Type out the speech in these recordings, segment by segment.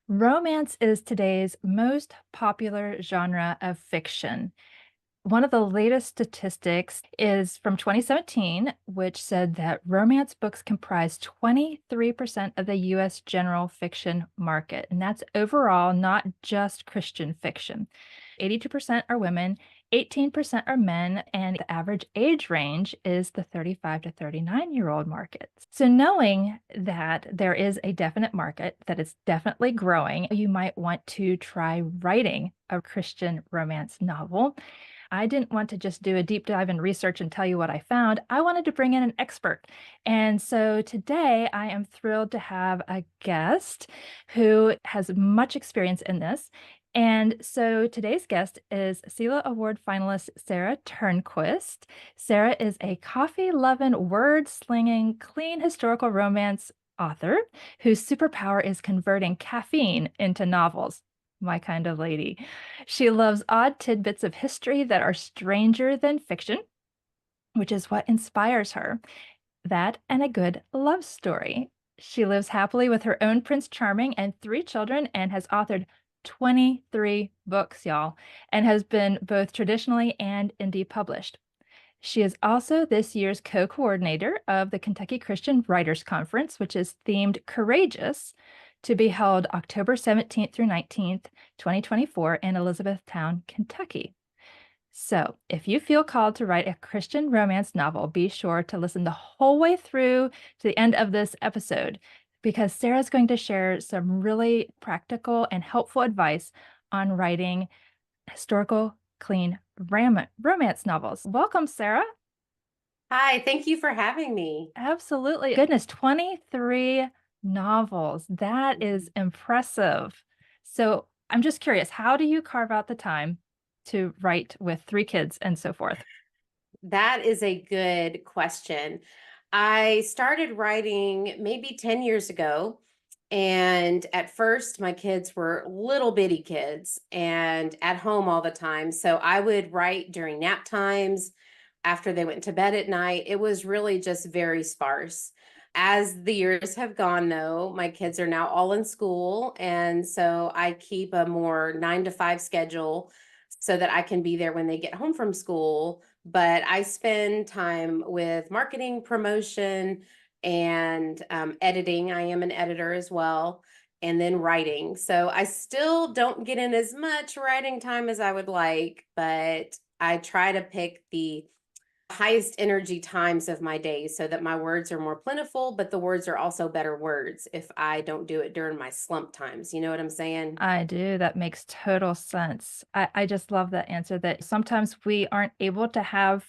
Romance is today's most popular genre of fiction. One of the latest statistics is from 2017, which said that romance books comprise 23% of the US general fiction market. And that's overall, not just Christian fiction. 82% are women, 18% are men, and the average age range is the 35 to 39-year-old market. So, knowing that there is a definite market that is definitely growing, you might want to try writing a Christian romance novel. I didn't want to just do a deep dive in research and tell you what I found. I wanted to bring in an expert. And so today I am thrilled to have a guest who has much experience in this. And so today's guest is CELA Award finalist Sara Turnquist. Sara is a coffee-loving, word-slinging, clean historical romance author whose superpower is converting caffeine into novels. My kind of lady. She loves odd tidbits of history that are stranger than fiction, which is what inspires her. That and a good love story. She lives happily with her own Prince Charming and three children and has authored 23 books, y'all, and has been both traditionally and indie published. She is also this year's co-coordinator of the Kentucky Christian Writers Conference, which is themed Courageous, to be held October 17th through 19th, 2024 in Elizabethtown, Kentucky. So, if you feel called to write a Christian romance novel, be sure to listen the whole way through to the end of this episode because Sara's going to share some really practical and helpful advice on writing historical, clean romance novels. Welcome, Sara. Hi, thank you for having me. Absolutely. Goodness, 23 novels. That is impressive. So I'm just curious, how do you carve out the time to write with three kids and so forth? That is a good question. I started writing maybe 10 years ago. And at first, my kids were little bitty kids and at home all the time. So I would write during nap times, after they went to bed at night. It was really just very sparse. As the years have gone, though, my kids are now all in school. And so I keep a more 9 to 5 schedule so that I can be there when they get home from school. But I spend time with marketing, promotion, and editing. I am an editor as well, and then writing. So I still don't get in as much writing time as I would like, but I try to pick the highest energy times of my day so that my words are more plentiful, but the words are also better words if I don't do it during my slump times. You know what I'm saying? I do. That makes total sense. I just love that answer that sometimes we aren't able to have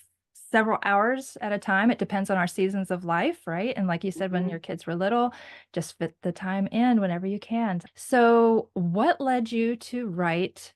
several hours at a time. It depends on our seasons of life, right? And like you said, when Mhm. your kids were little, just fit the time in whenever you can. So, what led you to write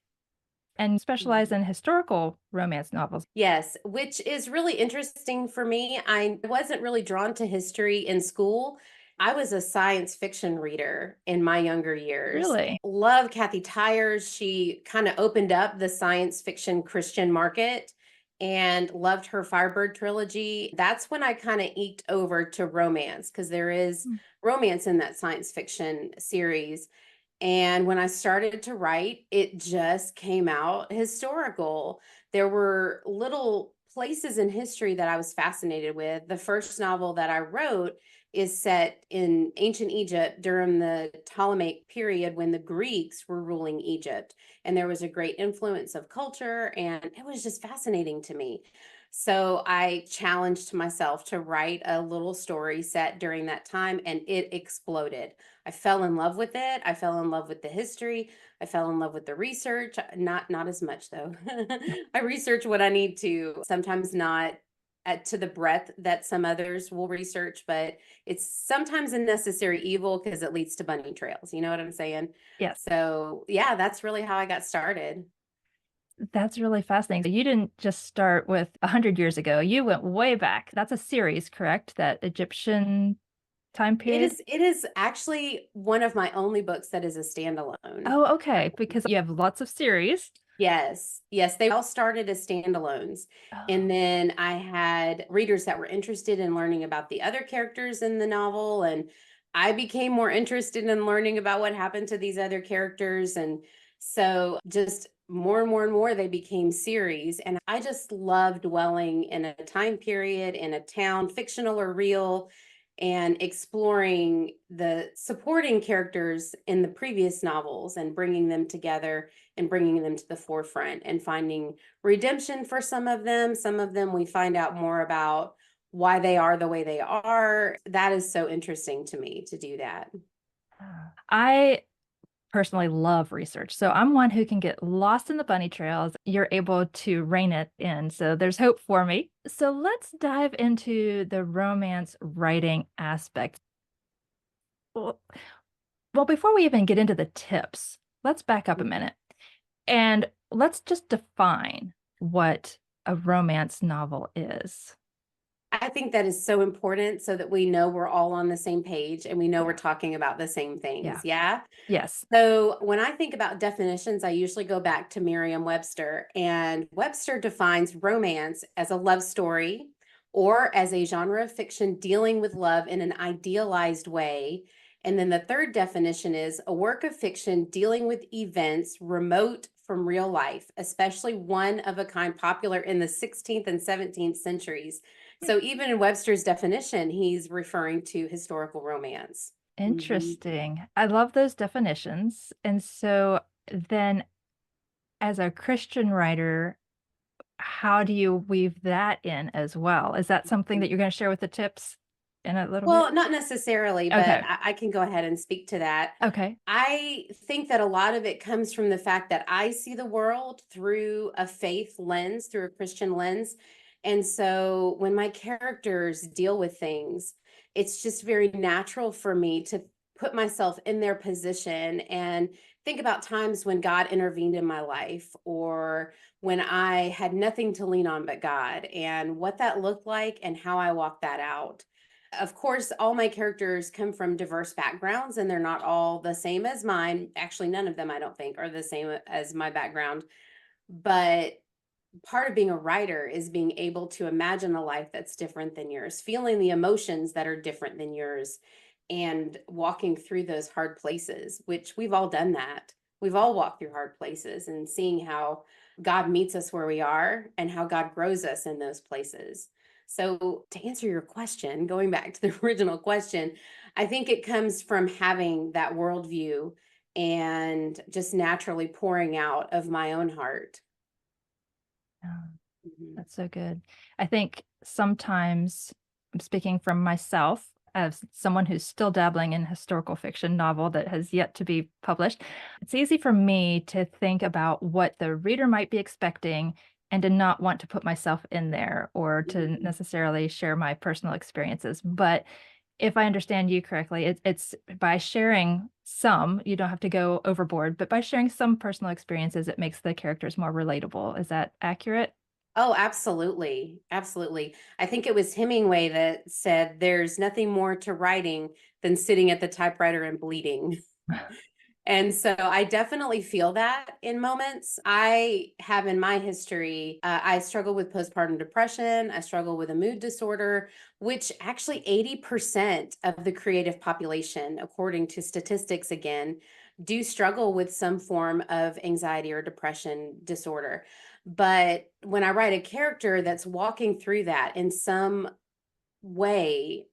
and specialize Mhm. in historical romance novels? Yes, which is really interesting for me. I wasn't really drawn to history in school. I was a science fiction reader in my younger years. Really? Love Kathy Tyers. She kind of opened up the science fiction Christian market and loved her Firebird trilogy. That's when I kind of eked over to romance because there is Hmm. romance in that science fiction series. And when I started to write, it just came out historical. There were little places in history that I was fascinated with. The first novel that I wrote is set in ancient Egypt during the Ptolemaic period when the Greeks were ruling Egypt. And there was a great influence of culture, and it was just fascinating to me. So I challenged myself to write a little story set during that time, and it exploded. I fell in love with it. I fell in love with the history. I fell in love with the research. Not as much though. I research what I need to. Sometimes not to the breadth that some others will research, but it's sometimes a necessary evil because it leads to bunny trails. You know what I'm saying? Yes. So yeah, that's really how I got started. That's really fascinating. So you didn't just start with 100 years ago. You went way back. That's a series, correct? That Egyptian time period? It is actually one of my only books that is a standalone. Oh, okay. Because you have lots of series. Yes, yes, they all started as standalones. And Oh, then I had readers that were interested in learning about the other characters in the novel. And I became more interested in learning about what happened to these other characters. And so just more and more and more, they became series. And I just love dwelling in a time period, in a town, fictional or real, and exploring the supporting characters in the previous novels and bringing them together and bringing them to the forefront and finding redemption for some of them. Some of them we find out more about why they are the way they are. That is so interesting to me to do that. I personally love research. So I'm one who can get lost in the bunny trails. You're able to rein it in. So there's hope for me. So let's dive into the romance writing aspect. Well, before we even get into the tips, let's back up a minute and let's just define what a romance novel is. I think that is so important so that we know we're all on the same page and we know we're Yeah. talking about the same things. Yeah. Yeah. Yes. So when I think about definitions, I usually go back to Merriam-Webster, and Webster defines romance as a love story or as a genre of fiction dealing with love in an idealized way. And then the third definition is a work of fiction dealing with events remote from real life, especially one of a kind popular in the 16th and 17th centuries. So even in Webster's definition, he's referring to historical romance. Mhm. Interesting. I love those definitions. And so then, as a Christian writer, how do you weave that in as well? Is that something that you're going to share with the tips in a little bit? Well, not necessarily, but Okay. I can go ahead and speak to that. Okay. I think that a lot of it comes from the fact that I see the world through a faith lens, through a Christian lens. And so when my characters deal with things, it's just very natural for me to put myself in their position and think about times when God intervened in my life or when I had nothing to lean on but God and what that looked like and how I walked that out. Of course, all my characters come from diverse backgrounds and they're not all the same as mine. Actually, none of them, I don't think, are the same as my background. But part of being a writer is being able to imagine a life that's different than yours, feeling the emotions that are different than yours, and walking through those hard places, which we've all done that. We've all walked through hard places and seeing how God meets us where we are and how God grows us in those places. So, to answer your question, going back to the original question, I think it comes from having that worldview and just naturally pouring out of my own heart. Yeah, Mhm. that's so good. I think sometimes I'm speaking from myself as someone who's still dabbling in historical fiction novel that has yet to be published. It's easy for me to think about what the reader might be expecting and to not want to put myself in there or to Mhm. necessarily share my personal experiences. But if I understand you correctly, it's by sharing some, you don't have to go overboard, but by sharing some personal experiences, it makes the characters more relatable. Is that accurate? Oh, absolutely. Absolutely. I think it was Hemingway that said, there's nothing more to writing than sitting at the typewriter and bleeding. And so I definitely feel that in moments. I have in my history, I struggle with postpartum depression. I struggle with a mood disorder, which actually 80% of the creative population, according to statistics again, do struggle with some form of anxiety or depression disorder. But when I write a character that's walking through that in some way,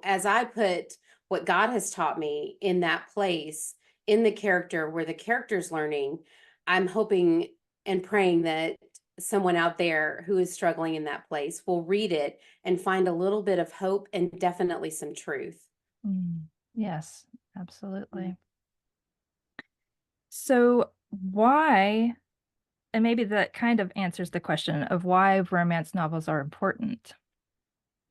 as I put what God has taught me in that place, in the character where the character's learning, I'm hoping and praying that someone out there who is struggling in that place will read it and find a little bit of hope and definitely some truth. Mm, yes, Mm. absolutely. So why, and maybe that kind of answers the question of why romance novels are important.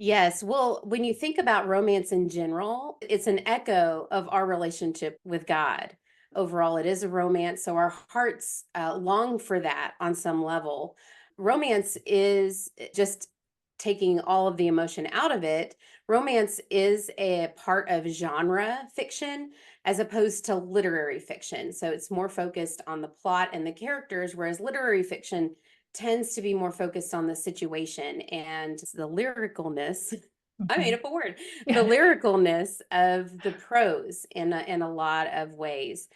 Yes. Well, when you think about romance in general, it's an echo of our relationship with God. Overall, it is a romance. So our hearts long for that on some level. Romance is just taking all of the emotion out of it. Romance is a part of genre fiction as opposed to literary fiction. So it's more focused on the plot and the characters, whereas literary fiction tends to be more focused on the situation and the lyricalness I made Mhm. up a word. The Yeah. lyricalness of the prose in a lot of ways.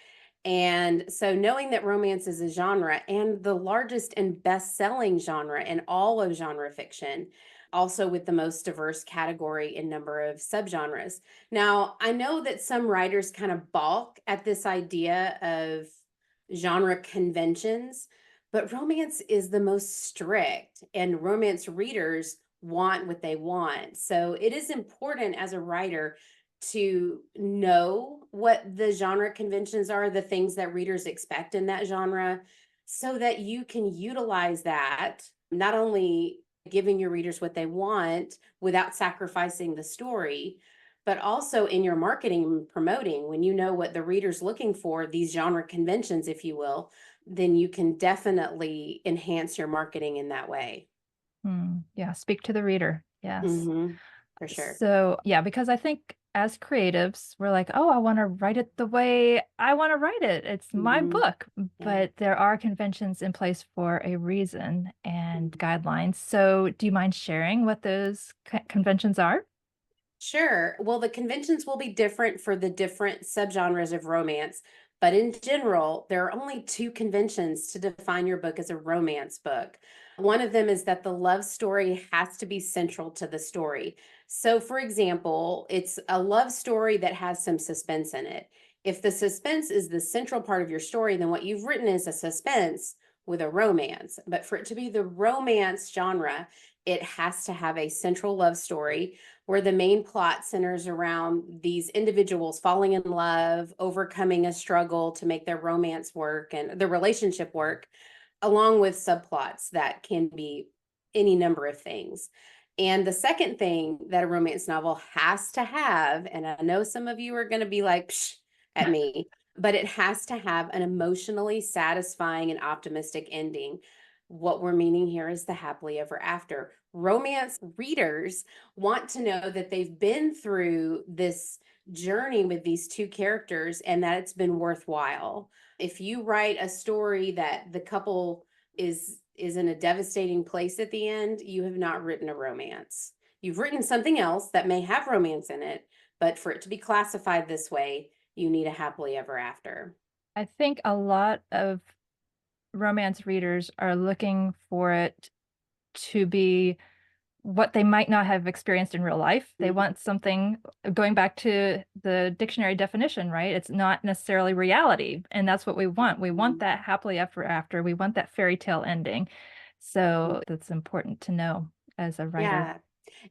And so knowing that romance is a genre and the largest and best-selling genre in all of genre fiction, also with the most diverse category and number of subgenres. Now, I know that some writers kind of balk at this idea of genre conventions, but romance is the most strict, and romance readers want what they want. So it is important as a writer to know what the genre conventions are, the things that readers expect in that genre, so that you can utilize that, not only giving your readers what they want without sacrificing the story, but also in your marketing and promoting. When you know what the reader's looking for, these genre conventions, if you will, then you can definitely enhance your marketing in that way. Yeah, speak to the reader. Yes. Hmm. For sure. So, yeah, because I think as creatives, we're like, oh, I want to write it the way I want to write it. It's my Hmm. book. Yeah. But there are conventions in place for a reason and guidelines. So, do you mind sharing what those conventions are? Sure. Well, the conventions will be different for the different subgenres of romance, but in general, there are only two conventions to define your book as a romance book. One of them is that the love story has to be central to the story. So, for example, it's a love story that has some suspense in it. If the suspense is the central part of your story, then what you've written is a suspense with a romance. But for it to be the romance genre, it has to have a central love story where the main plot centers around these individuals falling in love, overcoming a struggle to make their romance work and their relationship work, along with subplots that can be any number of things. And the second thing that a romance novel has to have, and I know some of you are going to be like, psh, at me, but it has to have an emotionally satisfying and optimistic ending. What we're meaning here is the happily ever after. Romance readers want to know that they've been through this journey with these two characters and that it's been worthwhile. If you write a story that the couple is in a devastating place at the end, you have not written a romance. You've written something else that may have romance in it, but for it to be classified this way, you need a happily ever after. I think a lot of romance readers are looking for it to be what they might not have experienced in real life. They Mhm. want something going back to the dictionary definition, right? It's not necessarily reality. And that's what we want. We want Mhm. that happily ever after. We want that fairy tale ending. So that's important to know as a writer. Yeah.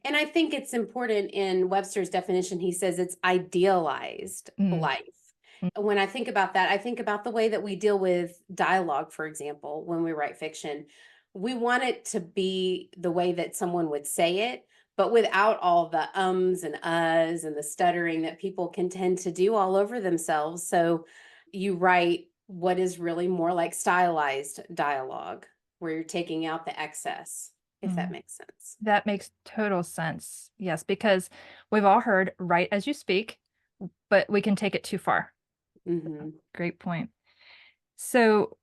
And I think it's important in Webster's definition, he says it's idealized Mm, life. mm, When I think about that, I think about the way that we deal with dialogue, for example, when we write fiction. We want it to be the way that someone would say it, but without all the ums and uhs and the stuttering that people can tend to do all over themselves. So you write what is really more like stylized dialogue, where you're taking out the excess, if that mm. makes sense. That makes total sense. Yes, because we've all heard write as you speak, but we can take it too far. Hmm. Great point. So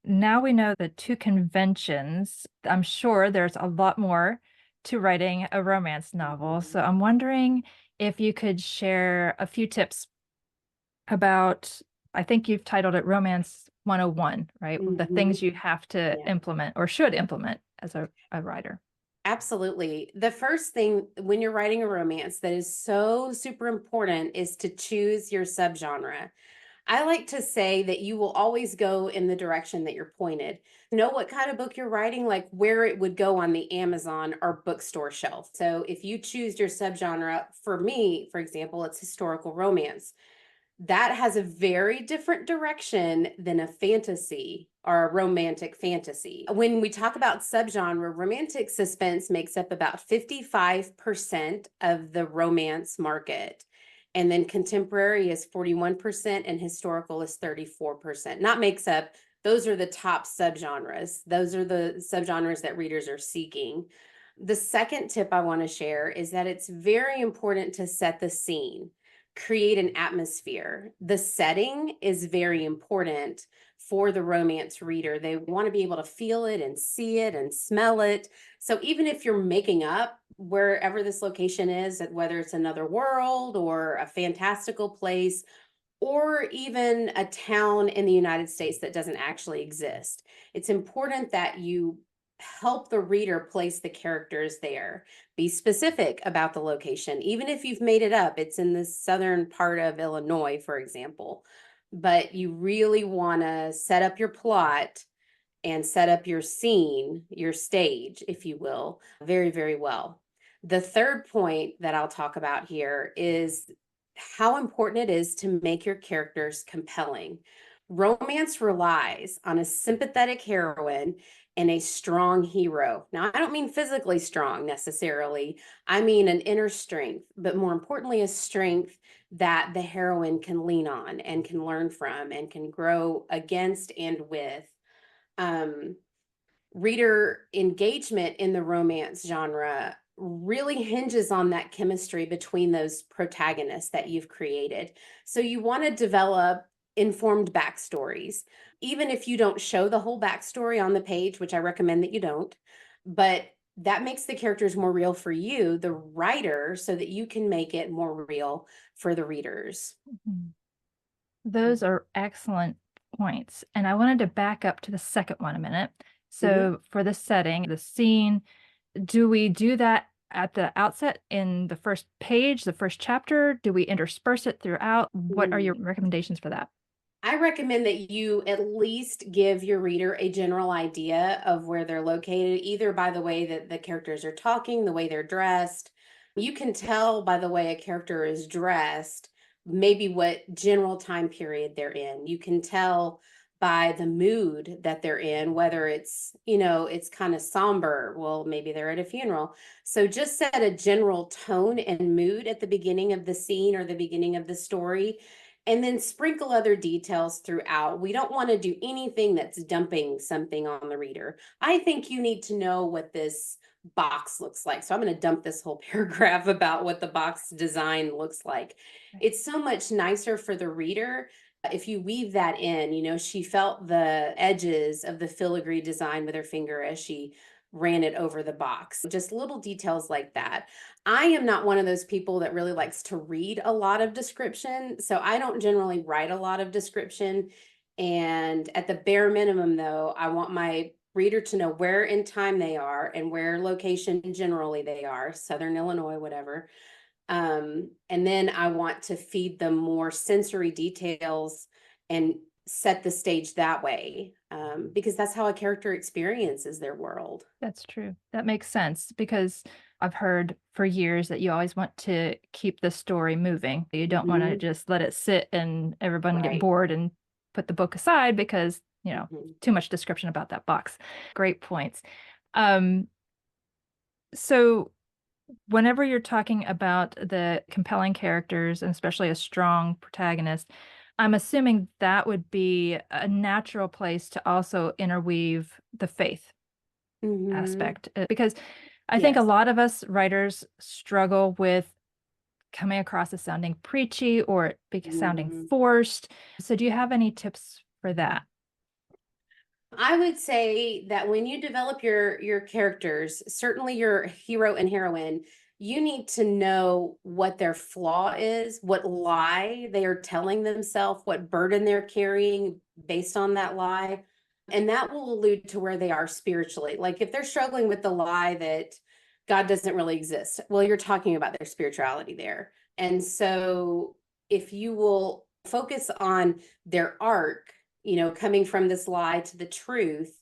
now we know the two conventions. I'm sure there's a lot more to writing a romance novel. So I'm wondering if you could share a few tips about, I think you've titled it Romance 101, right? The Hmm. things you have to Yeah. implement or should implement as a writer. Absolutely. The first thing when you're writing a romance that is so super important is to choose your subgenre. I like to say that you will always go in the direction that you're pointed. Know what kind of book you're writing, like where it would go on the Amazon or bookstore shelf. So if you choose your subgenre, for me, for example, it's historical romance. That has a very different direction than a fantasy or a romantic fantasy. When we talk about subgenre, romantic suspense makes up about 55% of the romance market. And then contemporary is 41% and historical is 34%. Not makes up, those are the top subgenres. Those are the subgenres that readers are seeking. The second tip I want to share is that it's very important to set the scene. create an atmosphere. The setting is very important for the romance reader. They want to be able to feel it and see it and smell it. So even if you're making up wherever this location is, whether it's another world or a fantastical place, or even a town in the United States that doesn't actually exist, it's important that you help the reader place the characters there. Be specific about the location. Even if you've made it up, it's in the southern part of Illinois, for example. But you really want to set up your plot and set up your scene, your stage, if you will, very, very well. The third point that I'll talk about here is how important it is to make your characters compelling. Romance relies on a sympathetic heroine and a strong hero. Now, I don't mean physically strong necessarily. I mean an inner strength, but more importantly, a strength that the heroine can lean on and can learn from and can grow against and with. Um, Reader engagement in the romance genre really hinges on that chemistry between those protagonists that you've created. So you want to develop informed backstories, even if you don't show the whole backstory on the page, which I recommend that you don't, but that makes the characters more real for you, the writer, so that you can make it more real for the readers. Mhm. Those are excellent points. And I wanted to back up to the second one a minute. Mhm. So for the setting, the scene, do we do that at the outset in the first page, the first chapter? Do we intersperse it throughout? What are your Mm. recommendations for that? I recommend that you at least give your reader a general idea of where they're located, either by the way that the characters are talking, the way they're dressed. You can tell by the way a character is dressed, maybe what general time period they're in. You can tell by the mood that they're in, whether it's kind of somber. Well, maybe they're at a funeral. So just set a general tone and mood at the beginning of the scene or the beginning of the story, and then sprinkle other details throughout. We don't want to do anything that's dumping something on the reader. I think you need to know what this box looks like. So I'm going to dump this whole paragraph about what the box design looks like. Right. It's so much nicer for the reader if you weave that in. She felt the edges of the filigree design with her finger as she ran it over the box. Just little details like that. I am not one of those people that really likes to read a lot of description, so I don't generally write a lot of description. And at the bare minimum, though, I want my reader to know where in time they are and where location generally they are, Southern Illinois, whatever. And then I want to feed them more sensory details and set the stage that way, because that's how a character experiences their world. That's true. That makes sense because I've heard for years that you always want to keep the story moving. You don't want to Mhm. just let it sit and everyone get Right. bored and put the book aside because, Mhm. too much description about that box. Great points. Um, so whenever you're talking about the compelling characters and especially a strong protagonist, I'm assuming that would be a natural place to also interweave the faith Mhm. aspect because I think a Yes. lot of us writers struggle with coming across as sounding preachy or sounding Mhm. forced. So, do you have any tips for that? I would say that when you develop your characters, certainly your hero and heroine, you need to know what their flaw is, what lie they are telling themselves, what burden they're carrying based on that lie. And that will allude to where they are spiritually. Like if they're struggling with the lie that God doesn't really exist, well, you're talking about their spirituality there. And so if you will focus on their arc, coming from this lie to the truth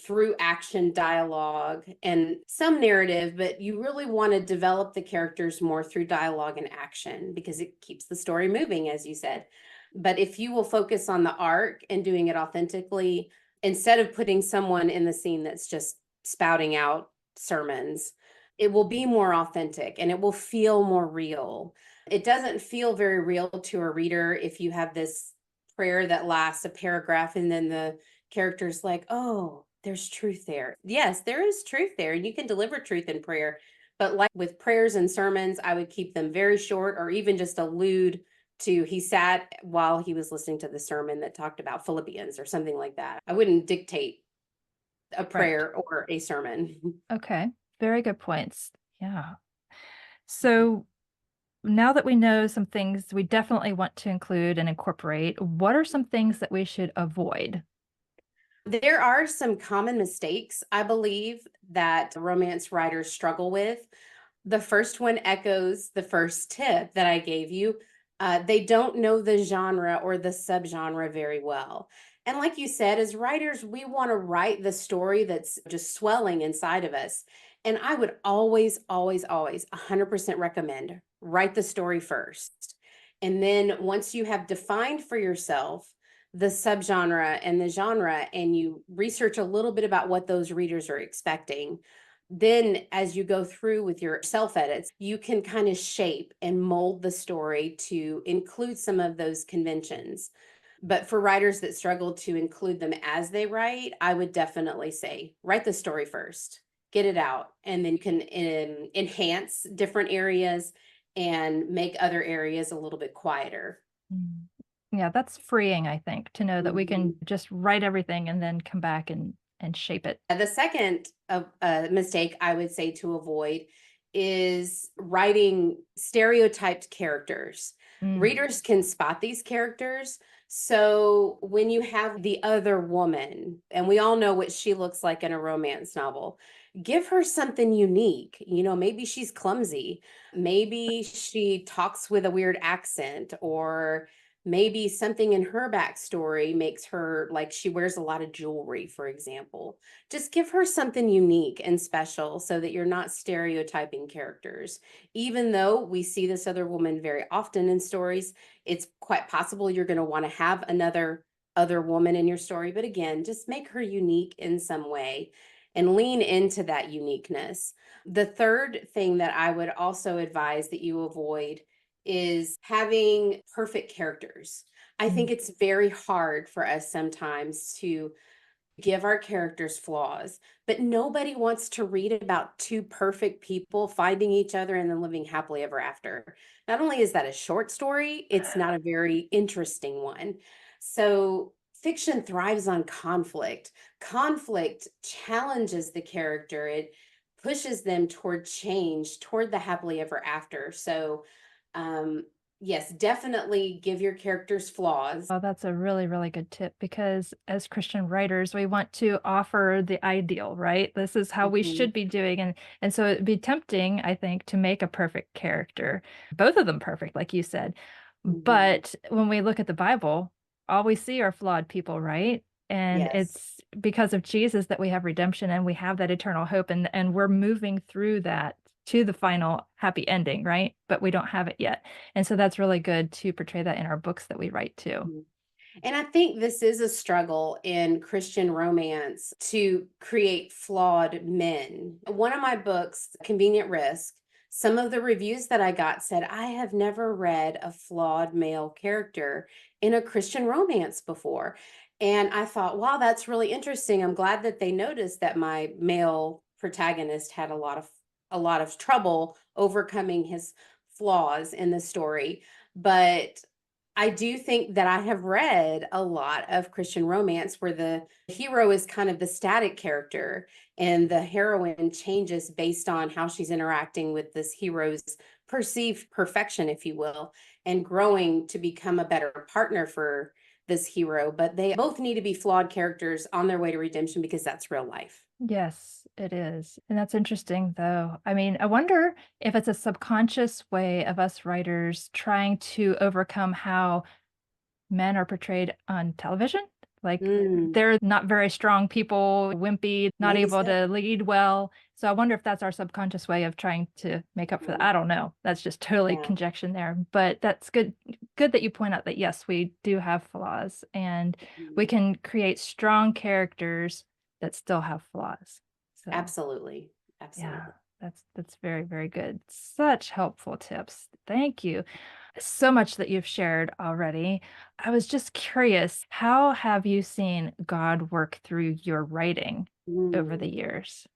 through action, dialogue, and some narrative, but you really want to develop the characters more through dialogue and action because it keeps the story moving, as you said. But if you will focus on the arc and doing it authentically, instead of putting someone in the scene that's just spouting out sermons, it will be more authentic and it will feel more real. It doesn't feel very real to a reader if you have this prayer that lasts a paragraph and then the character's like, oh, there's truth there. Yes, there is truth there, and you can deliver truth in prayer. But like with prayers and sermons, I would keep them very short or even just allude he sat while he was listening to the sermon that talked about Philippians or something like that. I wouldn't dictate a Right. prayer or a sermon. Okay. Very good points. Yeah. So now that we know some things we definitely want to include and incorporate, what are some things that we should avoid? There are some common mistakes, I believe, that romance writers struggle with. The first one echoes the first tip that I gave you. They don't know the genre or the subgenre very well. And like you said, as writers, we want to write the story that's just swelling inside of us. And I would always, always, always 100% recommend write the story first. And then once you have defined for yourself the subgenre and the genre, and you research a little bit about what those readers are expecting, then as you go through with your self edits, you can kind of shape and mold the story to include some of those conventions. But for writers that struggle to include them as they write, I would definitely say write the story first, get it out, and then you can enhance different areas and make other areas a little bit quieter. Mm. Yeah, that's freeing, I think, to know that we can Mhm. just write everything and then come back and shape it. The second mistake I would say to avoid is writing stereotyped characters. Mm. Readers can spot these characters. So when you have the other woman, and we all know what she looks like in a romance novel, give her something unique. Maybe she's clumsy. Maybe she talks with a weird accent, or maybe something in her backstory makes her like she wears a lot of jewelry, for example. Just give her something unique and special so that you're not stereotyping characters. Even though we see this other woman very often in stories, it's quite possible you're going to want to have another other woman in your story. But again, just make her unique in some way and lean into that uniqueness. The third thing that I would also advise that you avoid is having perfect characters. I Mm. think it's very hard for us sometimes to give our characters flaws, but nobody wants to read about two perfect people finding each other and then living happily ever after. Not only is that a short story, it's not a very interesting one. So fiction thrives on conflict. Conflict challenges the character. It pushes them toward change, toward the happily ever after. So um yes, definitely give your characters flaws. Oh, that's a really, really good tip because as Christian writers, we want to offer the ideal, right? This is how we Mhm, should be doing. And so it'd be tempting, I think, to make a perfect character, both of them perfect, like you said. mhm. But when we look at the Bible, all we see are flawed people, right? And Yes. it's because of Jesus that we have redemption and we have that eternal hope and we're moving through that to the final happy ending, right? But we don't have it yet. And so that's really good to portray that in our books that we write too. Mhm. And I think this is a struggle in Christian romance to create flawed men. One of my books, Convenient Risk, some of the reviews that I got said, I have never read a flawed male character in a Christian romance before. And I thought, wow, that's really interesting. I'm glad that they noticed that my male protagonist had a lot of trouble overcoming his flaws in the story. But I do think that I have read a lot of Christian romance where the hero is kind of the static character and the heroine changes based on how she's interacting with this hero's perceived perfection, if you will, and growing to become a better partner for this hero. But they both need to be flawed characters on their way to redemption because that's real life. Yes, it is. And that's interesting, though. I mean, I wonder if it's a subconscious way of us writers trying to overcome how men are portrayed on television. Like Mm, they're not very strong people, wimpy, not maybe able so. to lead well. So I wonder if that's our subconscious way of trying to make up for that. Mm, I don't know. That's just totally yeah. conjecture there. But that's good. Good that you point out that yes, we do have flaws and we Mm, can create strong characters that still have flaws. So absolutely. yeah, Absolutely. that's very, very good. Such helpful tips. Thank you so much that you've shared already. I was just curious, how have you seen God work through your writing over the Mm. years?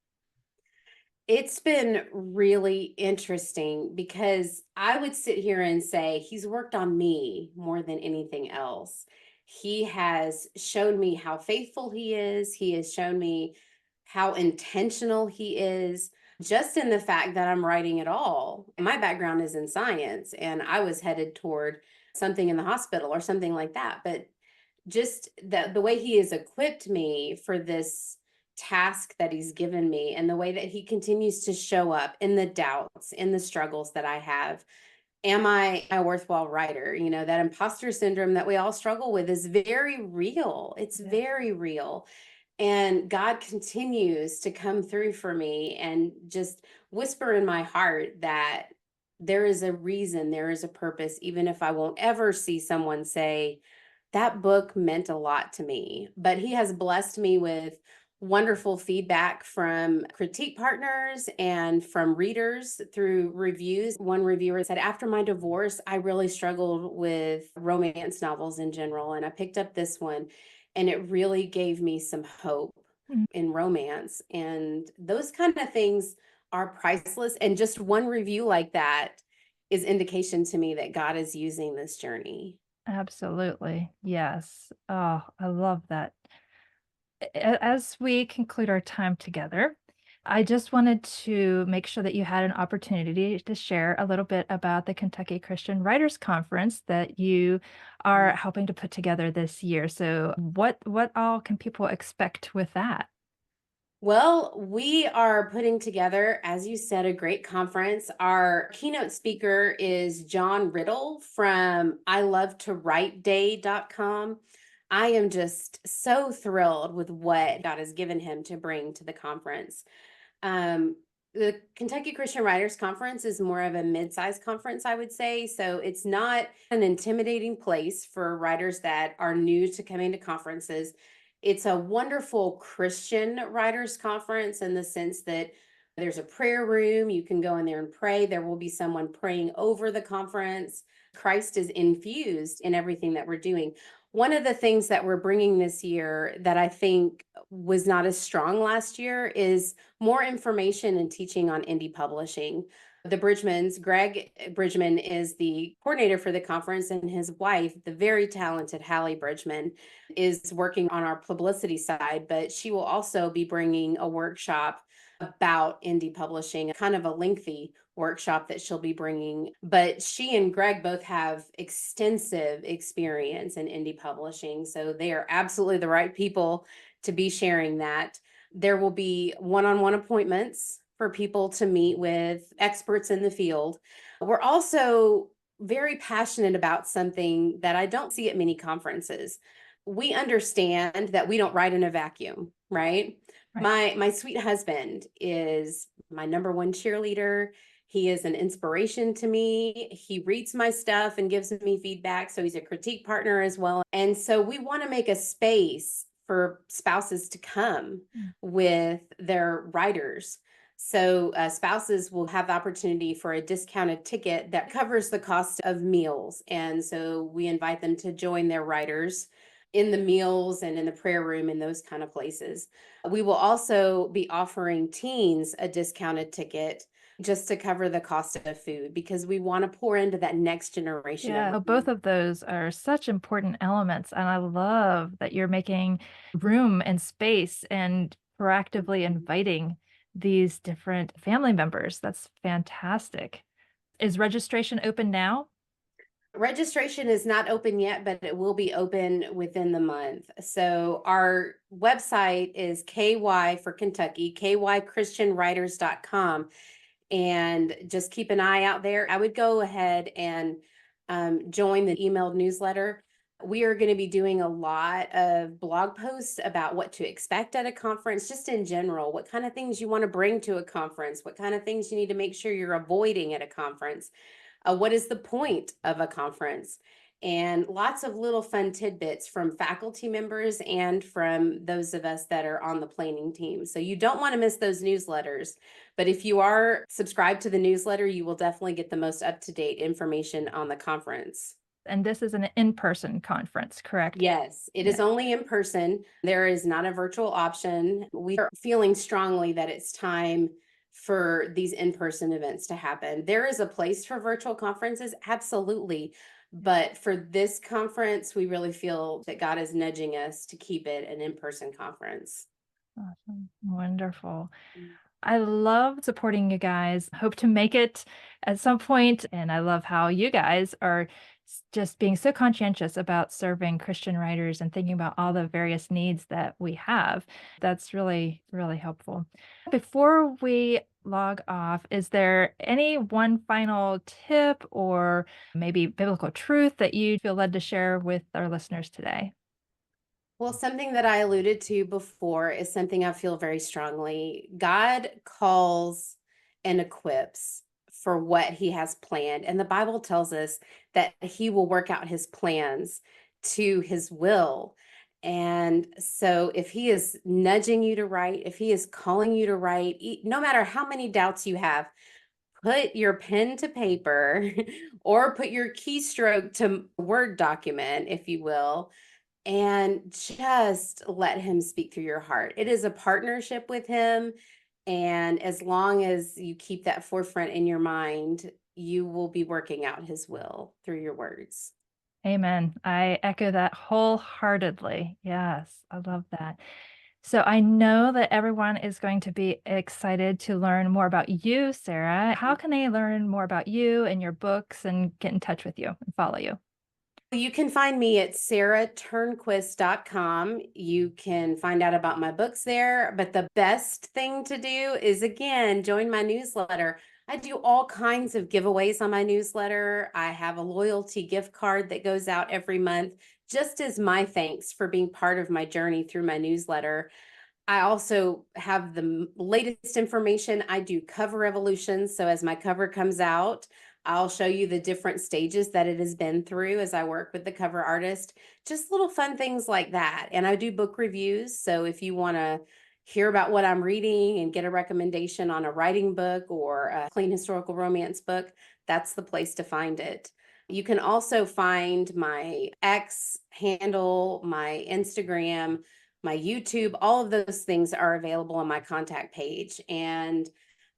It's been really interesting because I would sit here and say he's worked on me more than anything else. He has shown me how faithful he is. He has shown me how intentional he is, just in the fact that I'm writing at all. My background is in science, and I was headed toward something in the hospital or something like that. But just the way he has equipped me for this task that he's given me, and the way that he continues to show up in the doubts, in the struggles that I have. Am I a worthwhile writer? You know, that imposter syndrome that we all struggle with is very real. It's Yeah. very real. And God continues to come through for me and just whisper in my heart that there is a reason, there is a purpose, even if I won't ever see someone say, that book meant a lot to me. But he has blessed me with wonderful feedback from critique partners and from readers through reviews. One reviewer said, after my divorce, I really struggled with romance novels in general. And I picked up this one, and it really gave me some hope Mm. in romance. And those kind of things are priceless. And just one review like that is indication to me that God is using this journey. Absolutely. Yes. Oh, I love that. As we conclude our time together, I just wanted to make sure that you had an opportunity to share a little bit about the Kentucky Christian Writers Conference that you are helping to put together this year. So what all can people expect with that? Well, we are putting together, as you said, a great conference. Our keynote speaker is John Riddle from ilovetowriteday.com. I am just so thrilled with what God has given him to bring to the conference. Um, the Kentucky Christian Writers Conference is more of a mid-sized conference, I would say. So it's not an intimidating place for writers that are new to coming to conferences. It's a wonderful Christian writers conference in the sense that there's a prayer room. You can go in there and pray. There will be someone praying over the conference. Christ is infused in everything that we're doing. One of the things that we're bringing this year that I think was not as strong last year is more information and teaching on indie publishing. The Bridgmans, Greg Bridgman is the coordinator for the conference, and his wife, the very talented Hallie Bridgman, is working on our publicity side, but she will also be bringing a workshop about indie publishing, kind of a lengthy workshop that she'll be bringing. But she and Greg both have extensive experience in indie publishing, so they are absolutely the right people to be sharing that. There will be one-on-one appointments for people to meet with experts in the field. We're also very passionate about something that I don't see at many conferences. We understand that we don't write in a vacuum, right? Right. My sweet husband is my number one cheerleader. He is an inspiration to me. He reads my stuff and gives me feedback. So he's a critique partner as well. And so we want to make a space for spouses to come Mm. with their writers. So spouses will have the opportunity for a discounted ticket that covers the cost of meals. And so we invite them to join their writers in the meals and in the prayer room and those kind of places. We will also be offering teens a discounted ticket just to cover the cost of food, because we want to pour into that next generation of Yeah, both writing. of those are such important elements. And I love that you're making room and space and proactively inviting these different family members. That's fantastic. Is registration open now? Registration is not open yet, but it will be open within the month. So our website is KY for Kentucky, kychristianwriters.com. And just keep an eye out there. I would go ahead and join the emailed newsletter. We are going to be doing a lot of blog posts about what to expect at a conference, just in general, what kind of things you want to bring to a conference, what kind of things you need to make sure you're avoiding at a conference, what is the point of a conference, and lots of little fun tidbits from faculty members and from those of us that are on the planning team. So you don't want to miss those newsletters. But if you are subscribed to the newsletter, you will definitely get the most up-to-date information on the conference. And this is an in-person conference, correct? Yes, it Yeah. is only in person. There is not a virtual option. We are feeling strongly that it's time for these in-person events to happen. There is a place for virtual conferences, absolutely. But for this conference, we really feel that God is nudging us to keep it an in-person conference. Awesome. Wonderful. I love supporting you guys. Hope to make it at some point, and I love how you guys are just being so conscientious about serving Christian writers and thinking about all the various needs that we have. That's really, really helpful. Before we log off, is there any one final tip or maybe biblical truth that you feel led to share with our listeners today? Well, something that I alluded to before is something I feel very strongly. God calls and equips for what he has planned. And the Bible tells us that he will work out his plans to his will. And so if he is nudging you to write, if he is calling you to write, no matter how many doubts you have, put your pen to paper or put your keystroke to Word document, if you will, and just let him speak through your heart. It is a partnership with him. And as long as you keep that forefront in your mind, you will be working out his will through your words. Amen. I echo that wholeheartedly. Yes, I love that. So I know that everyone is going to be excited to learn more about you, Sarah. How can they learn more about you and your books and get in touch with you and follow you? You can find me at saraturnquist.com. You can find out about my books there, but the best thing to do is, again, join my newsletter. I do all kinds of giveaways on my newsletter. I have a loyalty gift card that goes out every month, just as my thanks for being part of my journey through my newsletter. I also have the latest information. I do cover evolutions. So as my cover comes out, I'll show you the different stages that it has been through as I work with the cover artist. Just little fun things like that. And I do book reviews. So if you want to hear about what I'm reading and get a recommendation on a writing book or a clean historical romance book, that's the place to find it. You can also find my X handle, my Instagram, my YouTube, all of those things are available on my contact page. And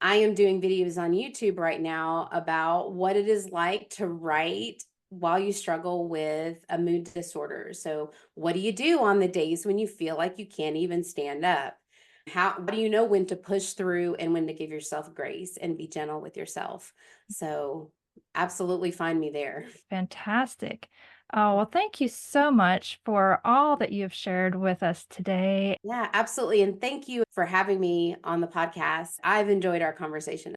I am doing videos on YouTube right now about what it is like to write while you struggle with a mood disorder. So, what do you do on the days when you feel like you can't even stand up? How do you know when to push through and when to give yourself grace and be gentle with yourself? So, absolutely find me there. Fantastic. Oh, well, thank you so much for all that you've shared with us today. Yeah, absolutely. And thank you for having me on the podcast. I've enjoyed our conversation.